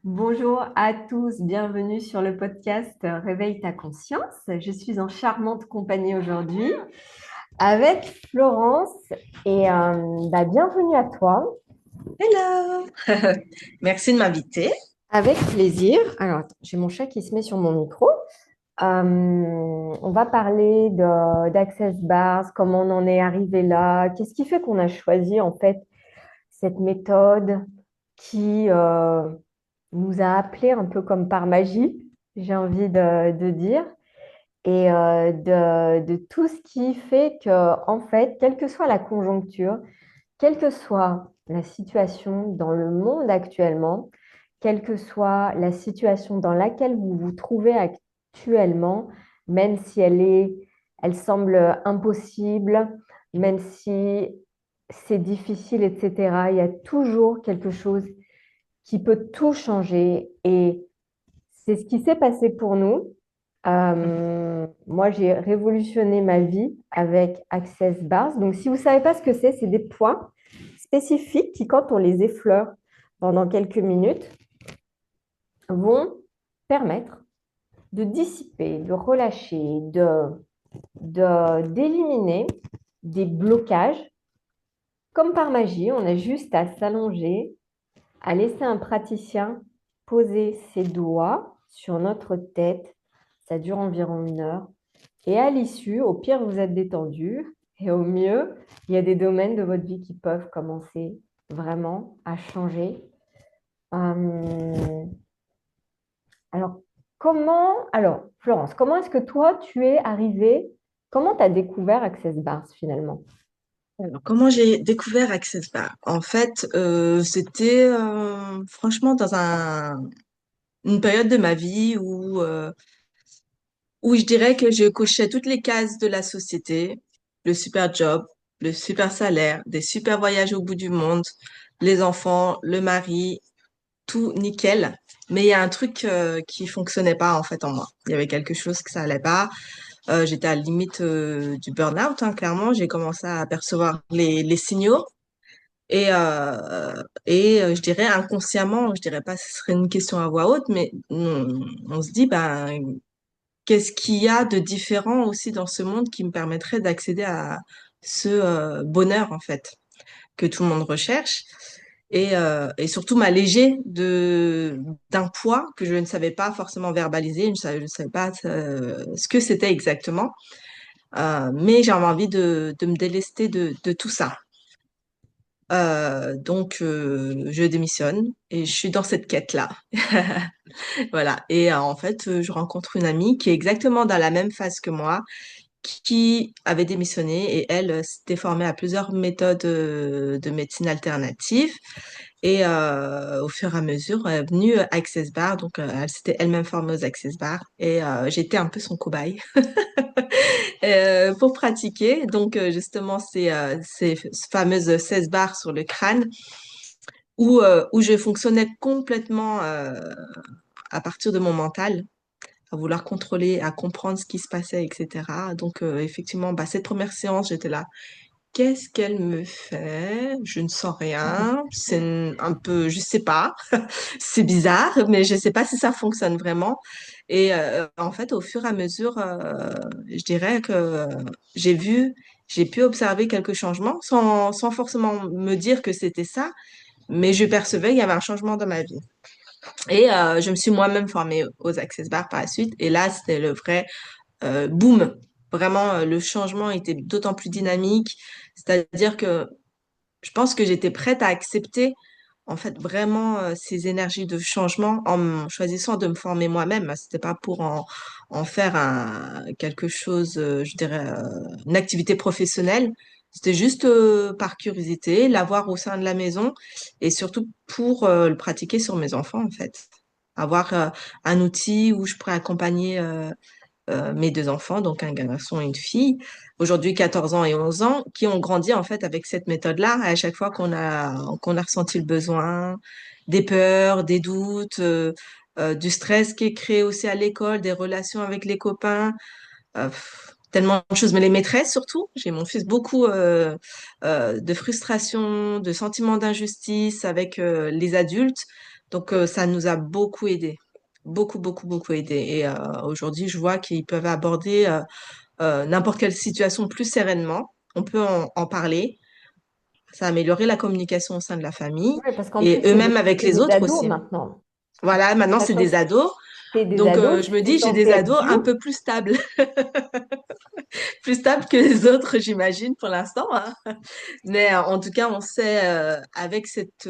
Bonjour à tous, bienvenue sur le podcast Réveille ta conscience. Je suis en charmante compagnie aujourd'hui avec Florence et bienvenue à toi. Hello! Merci de m'inviter. Avec plaisir. Alors, attends, j'ai mon chat qui se met sur mon micro. On va parler d'Access Bars, comment on en est arrivé là, qu'est-ce qui fait qu'on a choisi en fait cette méthode qui nous a appelés un peu comme par magie, j'ai envie de dire. Et de tout ce qui fait que, en fait, quelle que soit la conjoncture, quelle que soit la situation dans le monde actuellement, quelle que soit la situation dans laquelle vous vous trouvez actuellement, même si elle semble impossible, même si c'est difficile, etc., il y a toujours quelque chose qui peut tout changer. Et c'est ce qui s'est passé pour nous. Moi, j'ai révolutionné ma vie avec Access Bars. Donc, si vous ne savez pas ce que c'est des points spécifiques qui, quand on les effleure pendant quelques minutes, vont permettre de dissiper, de relâcher, d'éliminer des blocages. Comme par magie, on a juste à s'allonger, à laisser un praticien poser ses doigts sur notre tête. Ça dure environ 1 heure. Et à l'issue, au pire, vous êtes détendu. Et au mieux, il y a des domaines de votre vie qui peuvent commencer vraiment à changer. Euh, alors, Florence, comment est-ce que toi, tu es arrivée, comment tu as découvert Access Bars finalement? Alors, comment j'ai découvert Access Bar? En fait, c'était franchement dans une période de ma vie où je dirais que je cochais toutes les cases de la société, le super job, le super salaire, des super voyages au bout du monde, les enfants, le mari, tout nickel. Mais il y a un truc qui fonctionnait pas en fait en moi. Il y avait quelque chose que ça allait pas. J'étais à la limite du burn-out, hein, clairement. J'ai commencé à apercevoir les signaux je dirais inconsciemment, je dirais pas que ce serait une question à voix haute, mais on se dit, ben, qu'est-ce qu'il y a de différent aussi dans ce monde qui me permettrait d'accéder à ce bonheur, en fait, que tout le monde recherche et surtout m'alléger d'un poids que je ne savais pas forcément verbaliser, je ne savais pas ce que c'était exactement. Mais j'avais envie de me délester de tout ça. Je démissionne et je suis dans cette quête-là. Voilà. En fait, je rencontre une amie qui est exactement dans la même phase que moi, qui avait démissionné et elle s'était formée à plusieurs méthodes de médecine alternative. Au fur et à mesure, elle est venue Access Bar, donc elle s'était elle-même formée aux Access Bar et j'étais un peu son cobaye pour pratiquer. Donc justement, ces fameuses 16 barres sur le crâne où je fonctionnais complètement à partir de mon mental, à vouloir contrôler, à comprendre ce qui se passait, etc. Donc effectivement, bah, cette première séance, j'étais là. Qu'est-ce qu'elle me fait? Je ne sens rien. C'est un peu, je sais pas. C'est bizarre, mais je sais pas si ça fonctionne vraiment. En fait, au fur et à mesure, je dirais que j'ai pu observer quelques changements sans forcément me dire que c'était ça, mais je percevais qu'il y avait un changement dans ma vie. Je me suis moi-même formée aux Access Bars par la suite. Et là, c'était le vrai boom. Vraiment, le changement était d'autant plus dynamique. C'est-à-dire que je pense que j'étais prête à accepter en fait vraiment ces énergies de changement choisissant de me former moi-même. C'était pas pour en faire quelque chose, je dirais, une activité professionnelle. C'était juste par curiosité, l'avoir au sein de la maison et surtout pour le pratiquer sur mes enfants en fait. Avoir un outil où je pourrais accompagner mes deux enfants, donc un garçon et une fille, aujourd'hui 14 ans et 11 ans, qui ont grandi en fait avec cette méthode-là. À chaque fois qu'on a ressenti le besoin, des peurs, des doutes, du stress qui est créé aussi à l'école, des relations avec les copains, tellement de choses. Mais les maîtresses surtout, j'ai mon fils beaucoup de frustration, de sentiments d'injustice avec les adultes. Donc, ça nous a beaucoup aidé. Beaucoup, beaucoup, beaucoup aidé. Et aujourd'hui, je vois qu'ils peuvent aborder n'importe quelle situation plus sereinement. On peut en parler. Ça a amélioré la communication au sein de la famille Ouais, parce qu'en plus, et eux-mêmes avec c'est les des autres ados aussi. maintenant. Voilà, maintenant, c'est Sachant des que ados. c'est des Donc, ados, je me c'est dis, j'ai censé des être ados un dur. peu plus stables. Plus stables que les autres, j'imagine, pour l'instant, hein. Mais en tout cas, on sait, avec cette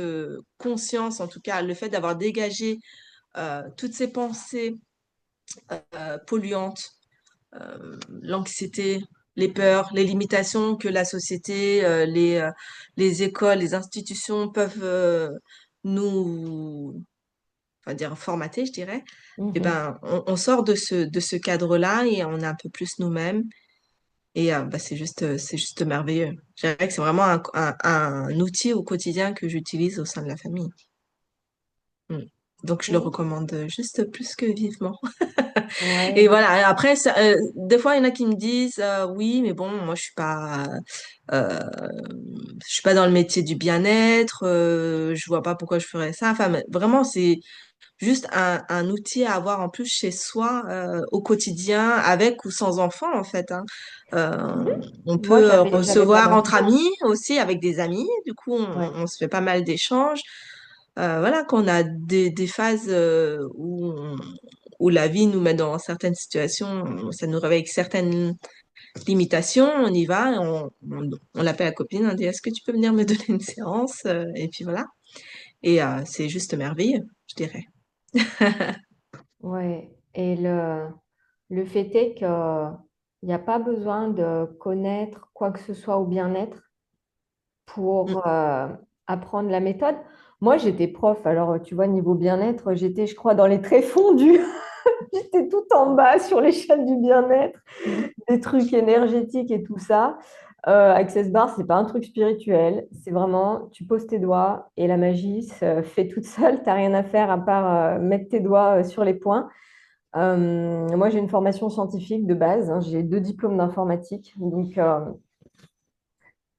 conscience, en tout cas, le fait d'avoir dégagé toutes ces pensées polluantes, l'anxiété, les peurs, les limitations que la société, les écoles, les institutions peuvent nous, enfin dire formater, je dirais. Eh Mhm. ben, on sort de ce cadre-là et on est un peu plus nous-mêmes. Et bah, c'est juste merveilleux. Je dirais que c'est vraiment un outil au quotidien que j'utilise au sein de la famille. Mm. Donc, je le Ok. recommande juste plus que vivement. Et Ouais. voilà, et après, des fois, il y en a qui me disent, oui, mais bon, moi, euh, je suis pas dans le métier du bien-être, je vois pas pourquoi je ferais ça. Enfin, mais vraiment, c'est juste un outil à avoir en plus chez soi, au quotidien, avec ou sans enfant, en fait, hein. Euh, Mhm. on Moi, peut j'avais pas recevoir entre d'enfant. amis aussi, avec des amis. Du coup, Ouais. on se fait pas mal d'échanges. Voilà, qu'on a des phases où la vie nous met dans certaines situations, ça nous réveille avec certaines limitations, on y va, on l'appelle la copine, on dit est-ce que tu peux venir me donner une séance? Et puis voilà. Et c'est juste merveilleux, je dirais. Ouais. Et le fait est qu'il n'y a pas besoin de connaître quoi que ce soit au bien-être Mm. pour apprendre la méthode. Moi, j'étais prof, alors tu vois, niveau bien-être, j'étais, je crois, dans les tréfonds du... J'étais tout en bas sur l'échelle du bien-être, des trucs énergétiques et tout ça. Access Bar, c'est pas un truc spirituel, c'est vraiment, tu poses tes doigts et la magie se fait toute seule. T'as rien à faire à part mettre tes doigts sur les points. Moi, j'ai une formation scientifique de base, hein, j'ai 2 diplômes d'informatique, donc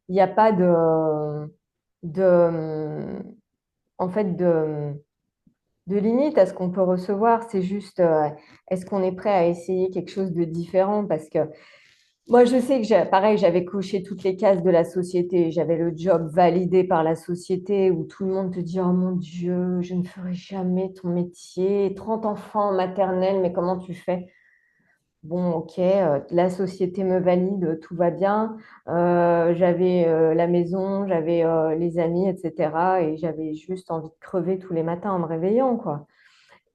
il n'y a pas de, en fait, de limite à ce qu'on peut recevoir. C'est juste, est-ce qu'on est prêt à essayer quelque chose de différent? Parce que moi, je sais que pareil, j'avais coché toutes les cases de la société. J'avais le job validé par la société où tout le monde te dit, oh mon Dieu, je ne ferai jamais ton métier. 30 enfants en maternelle, mais comment tu fais? Bon, ok, la société me valide, tout va bien. J'avais la maison, j'avais les amis, etc. Et j'avais juste envie de crever tous les matins en me réveillant, quoi.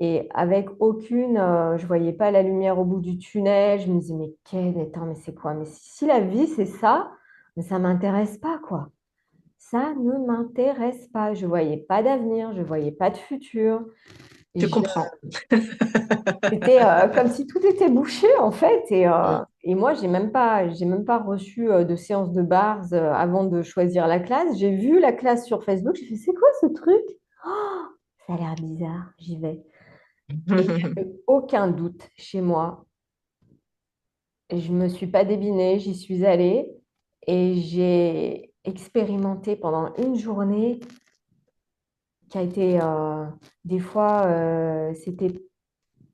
Et avec aucune, je voyais pas la lumière au bout du tunnel. Je me disais, mais attends, mais c'est quoi? Mais si la vie, c'est ça, mais ça m'intéresse pas, quoi. Ça ne m'intéresse pas. Je voyais pas d'avenir, je voyais pas de futur. Je comprends. C'était comme si tout était bouché, en fait. Mm. Et moi, j'ai même pas reçu de séance de bars avant de choisir la classe. J'ai vu la classe sur Facebook. J'ai fait, c'est quoi ce truc? Oh, ça a l'air bizarre, j'y vais. Et il n'y a eu aucun doute chez moi. Je ne me suis pas débinée, j'y suis allée et j'ai expérimenté pendant une journée qui a été des fois, c'était,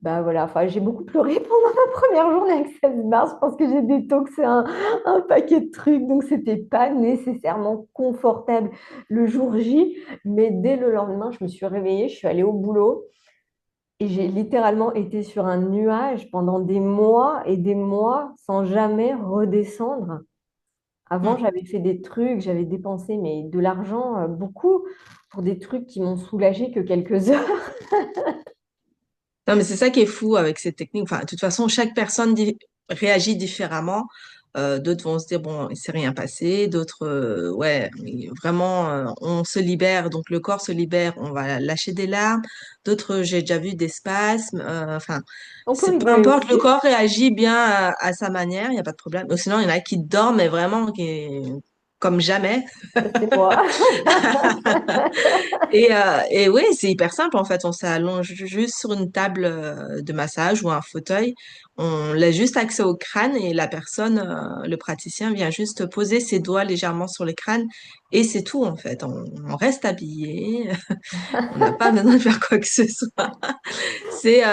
bah voilà, enfin, j'ai beaucoup pleuré pendant ma première journée avec 16 mars parce que j'ai détoxé un paquet de trucs, donc c'était pas nécessairement confortable le jour J, mais dès le lendemain, je me suis réveillée, je suis allée au boulot. Et j'ai littéralement été sur un nuage pendant des mois et des mois sans jamais redescendre. Avant, Mm. j'avais fait des trucs, j'avais dépensé mais de l'argent, beaucoup, pour des trucs qui m'ont soulagé que quelques heures. Non, mais c'est ça qui est fou avec cette technique. Enfin, de toute façon, chaque personne réagit différemment. D'autres vont se dire, bon, il s'est rien passé. D'autres, ouais, mais vraiment, on se libère. Donc, le corps se libère. On va lâcher des larmes. D'autres, j'ai déjà vu des spasmes. Enfin, On peut c'est peu rigoler importe, le aussi. corps réagit bien à sa manière. Il n'y a pas de problème. Ou sinon, il y en a qui dorment, mais vraiment, qui comme jamais. Ça, c'est moi. Et oui, c'est hyper simple en fait. On s'allonge juste sur une table de massage ou un fauteuil. On laisse juste accès au crâne et la personne, le praticien, vient juste poser ses doigts légèrement sur le crâne et c'est tout en fait. On reste habillé. On n'a pas besoin de faire quoi que ce soit. C'est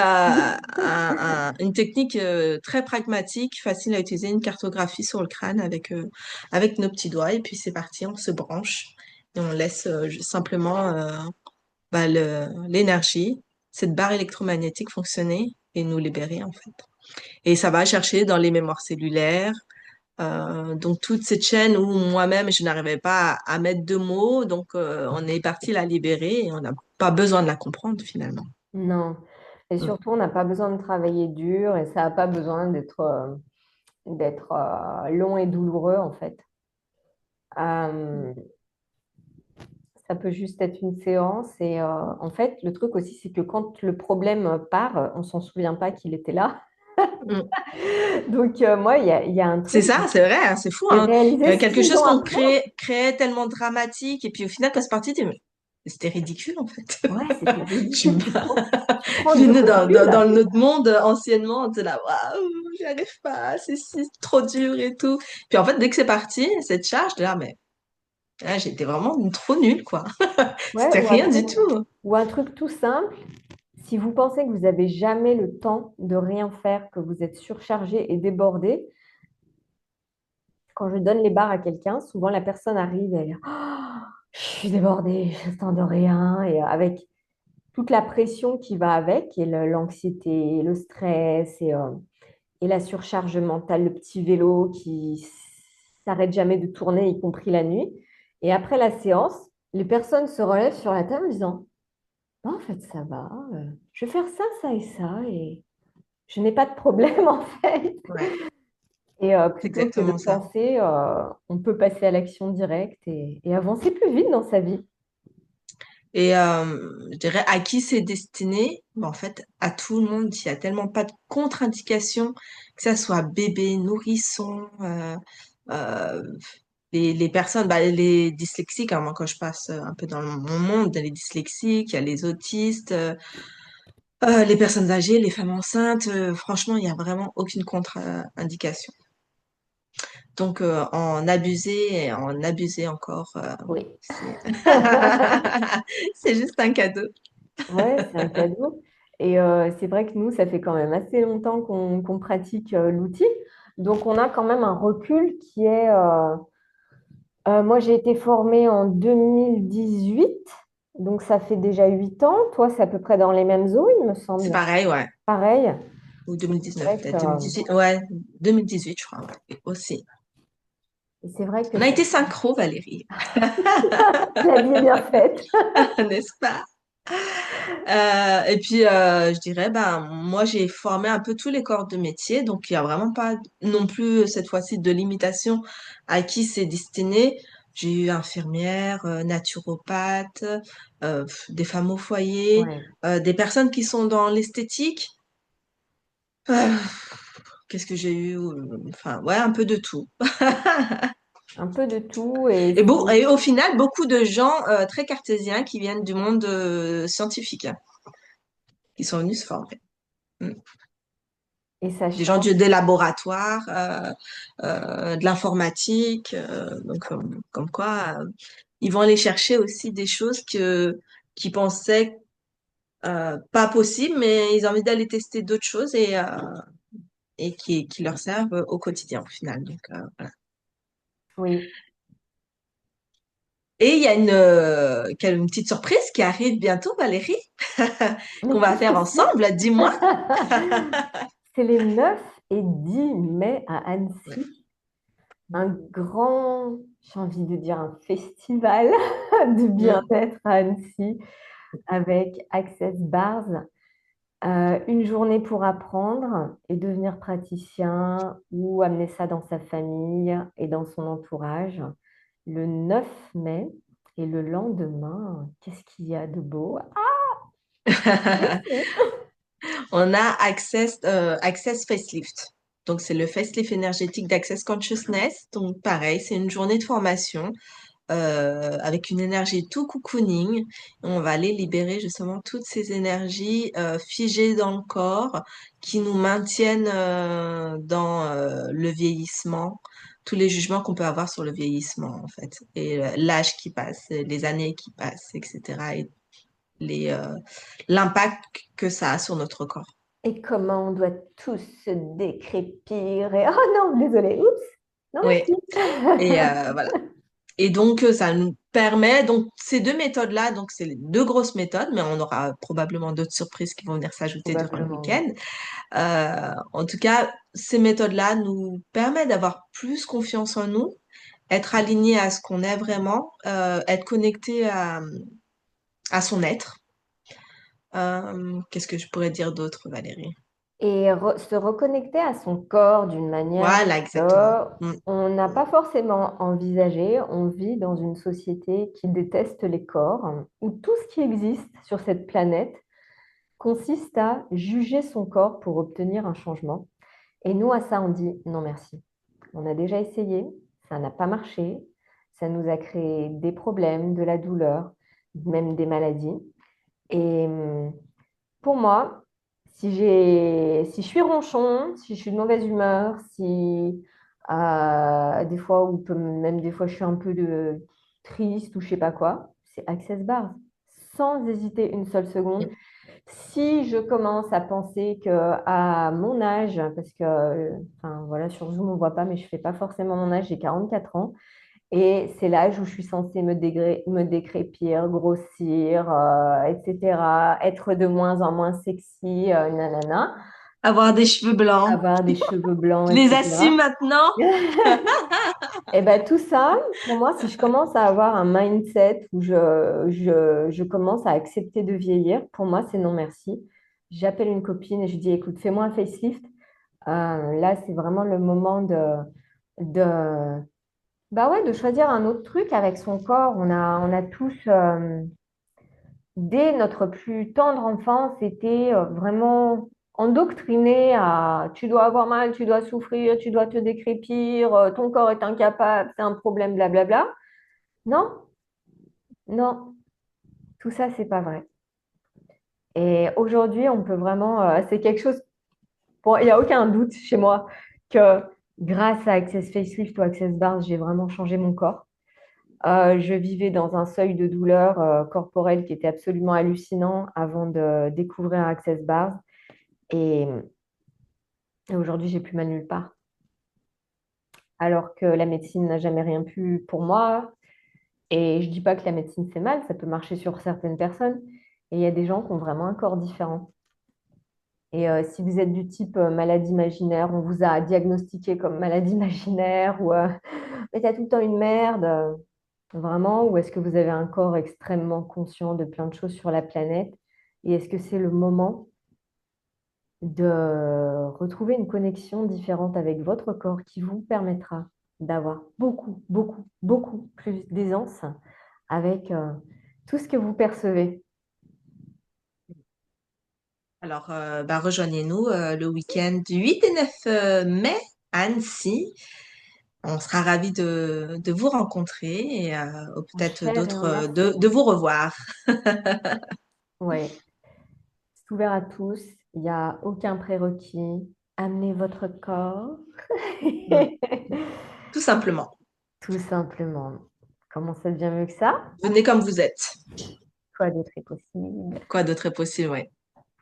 une technique très pragmatique, facile à utiliser, une cartographie sur le crâne avec nos petits doigts et puis c'est parti, on se branche et on laisse simplement l'énergie, cette barre électromagnétique fonctionner et nous libérer en fait. Et ça va chercher dans les mémoires cellulaires. Donc toute cette chaîne où moi-même je n'arrivais pas à mettre de mots, donc on est parti la libérer et on n'a pas besoin de la comprendre finalement. Non. Et Mm. surtout, on n'a pas besoin de travailler dur et ça n'a pas besoin d'être long et douloureux, en fait. Euh, Ça peut juste être une séance. Et en fait, le truc aussi, c'est que quand le problème part, on s'en souvient pas qu'il était là. Mm. Donc, moi, il y a un C'est truc, ça, c'est vrai, hein, c'est fou, j'ai hein. réalisé Quelque 6 chose ans qu'on après. créait tellement dramatique, et puis au final, quand c'est parti, tu dis, mais c'était ridicule en fait. Ouais, c'était Tu ridicule. m'as- Tu prends Puis du nous, recul. dans notre monde, anciennement, on était là, waouh, j'y arrive pas, c'est trop dur et tout. Puis en fait, dès que c'est parti, cette charge, de là, mais j'étais vraiment trop nulle, quoi. Ouais, C'était rien du tout. ou un truc tout simple. Si vous pensez que vous n'avez jamais le temps de rien faire, que vous êtes surchargé et débordé, quand je donne les barres à quelqu'un, souvent la personne arrive et elle est oh, je suis débordée, je ne sens de rien. Et avec toute la pression qui va avec, et l'anxiété, le stress et la surcharge mentale, le petit vélo qui s'arrête jamais de tourner, y compris la nuit. Et après la séance, les personnes se relèvent sur la table en disant non, en fait, ça va, je vais faire ça, ça et ça, et je n'ai pas de problème en fait. Ouais, Et c'est plutôt que de exactement ça. penser, on peut passer à l'action directe et avancer plus vite dans sa vie. Et je dirais à qui c'est destiné? Ben, en fait, à tout le monde. Il y a tellement pas de contre-indication, que ça soit bébé, nourrisson, euh, les personnes, bah, les dyslexiques, hein, moi quand je passe un peu dans mon monde, les dyslexiques, il y a les autistes, les personnes âgées, les femmes enceintes, franchement, il y a vraiment aucune contre-indication. Donc, en abuser encore, Oui. c'est c'est juste un cadeau. Ouais, c'est un cadeau. Et c'est vrai que nous, ça fait quand même assez longtemps qu'on pratique l'outil. Donc, on a quand même un recul qui est... moi, j'ai été formée en 2018, donc ça fait déjà 8 ans. Toi, c'est à peu près dans les mêmes eaux, il me C'est semble. pareil, ouais. Pareil. Ou 2019 C'est vrai peut-être. 2018, ouais, 2018, je crois, ouais, aussi. c'est vrai que On a été synchro, Valérie, la vie est bien faite. n'est-ce pas? Et puis, je dirais, ben, moi, j'ai formé un peu tous les corps de métier, donc il n'y a vraiment pas non plus cette fois-ci de limitation à qui c'est destiné. J'ai eu infirmière, naturopathe, des femmes au foyer, Ouais. des personnes qui sont dans l'esthétique. Euh, Qu'est-ce que j'ai eu? Enfin, ouais, un peu de tout. Un peu de tout et Et bon, et au final, beaucoup de gens très cartésiens qui viennent du monde scientifique, hein, qui sont venus se former. Mm. et ça Des gens change. des laboratoires, de l'informatique, donc comme quoi ils vont aller chercher aussi des choses qu'ils pensaient pas possibles, mais ils ont envie d'aller tester d'autres choses et qui leur servent au quotidien au final. Donc, voilà. Oui. Et il y a une petite surprise qui arrive bientôt, Valérie, Mais qu'on va qu'est-ce que faire c'est? ensemble, dis-moi. C'est les 9 et 10 mai à Ouais. Annecy. Un grand, j'ai envie de dire un festival de Mm. bien-être à Annecy avec Access Bars. Une journée pour apprendre et devenir praticien ou amener ça dans sa famille et dans son entourage. Le 9 mai et le lendemain, qu'est-ce qu'il y a de beau? On a Access Facelift. Donc, c'est le facelift énergétique d'Access Consciousness. Donc, pareil, c'est une journée de formation avec une énergie tout cocooning. On va aller libérer justement toutes ces énergies figées dans le corps qui nous maintiennent dans le vieillissement, tous les jugements qu'on peut avoir sur le vieillissement en fait, et l'âge qui passe, les années qui passent, etc. Et les, l'impact que ça a sur notre corps. Et comment on doit tous se décrépir et... Oh non, désolée, oups, non Oui, merci. et voilà. Et donc, ça nous permet, donc ces deux méthodes-là, donc c'est les deux grosses méthodes, mais on aura probablement d'autres surprises qui vont venir s'ajouter durant le Probablement, oui. week-end. En tout cas, ces méthodes-là nous permettent d'avoir plus confiance en nous, être aligné à ce qu'on est vraiment, être connecté à son être. Qu'est-ce que je pourrais dire d'autre, Valérie? Et se reconnecter à son corps d'une manière Voilà, que exactement. Mm. on n'a pas forcément envisagé. On vit dans une société qui déteste les corps, où tout ce qui existe sur cette planète consiste à juger son corps pour obtenir un changement. Et nous, à ça, on dit non merci. On a déjà essayé, ça n'a pas marché, ça nous a créé des problèmes, de la douleur, même des maladies. Et pour moi, si je suis ronchon, si je suis de mauvaise humeur, si des fois, même des fois, je suis un peu triste ou je sais pas quoi, c'est Access Bars. Sans hésiter une seule seconde. Si je commence à penser que à mon âge, parce que enfin, voilà, sur Zoom on ne voit pas, mais je ne fais pas forcément mon âge, j'ai 44 ans, et c'est l'âge où je suis censée me décrépir, grossir, etc., être de moins en moins sexy, nanana, Avoir des cheveux blancs. avoir des cheveux blancs, Je les assume etc. maintenant. Et ben tout ça, pour moi, si je commence à avoir un mindset où je commence à accepter de vieillir, pour moi, c'est non merci. J'appelle une copine et je dis, écoute, fais-moi un facelift. Là, c'est vraiment le moment de, bah ouais, de choisir un autre truc avec son corps. On a tous, dès notre plus tendre enfance, été vraiment endoctrinés à tu dois avoir mal, tu dois souffrir, tu dois te décrépir, ton corps est incapable, c'est un problème, blablabla. Non, non, tout ça, c'est pas vrai. Et aujourd'hui, on peut vraiment, c'est quelque chose, bon, il n'y a aucun doute chez moi que grâce à Access Facelift ou Access Bars, j'ai vraiment changé mon corps. Je vivais dans un seuil de douleur corporelle qui était absolument hallucinant avant de découvrir Access Bars. Et, et aujourd'hui, j'ai plus mal nulle part. Alors que la médecine n'a jamais rien pu pour moi. Et je dis pas que la médecine c'est mal, ça peut marcher sur certaines personnes. Et il y a des gens qui ont vraiment un corps différent. Et si vous êtes du type maladie imaginaire, on vous a diagnostiqué comme maladie imaginaire ou mais t'as tout le temps une merde, vraiment, ou est-ce que vous avez un corps extrêmement conscient de plein de choses sur la planète? Et est-ce que c'est le moment de retrouver une connexion différente avec votre corps qui vous permettra d'avoir beaucoup, beaucoup, beaucoup plus d'aisance avec tout ce que vous percevez? Alors, bah, rejoignez-nous le week-end du 8 et 9 mai à Annecy. On sera ravis de vous rencontrer et ou En peut-être chair et d'autres, en os. de vous revoir. Ouais, c'est ouvert à tous. Il n'y a aucun prérequis. Amenez votre corps. Mm. Tout simplement. Tout simplement. Comment ça devient mieux que ça? Venez comme vous êtes. Quoi d'autre est possible? Quoi d'autre est possible, ouais.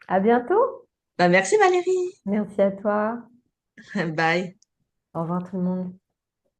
À bientôt. Bah, merci Valérie. Merci à toi. Bye. Au revoir tout le monde.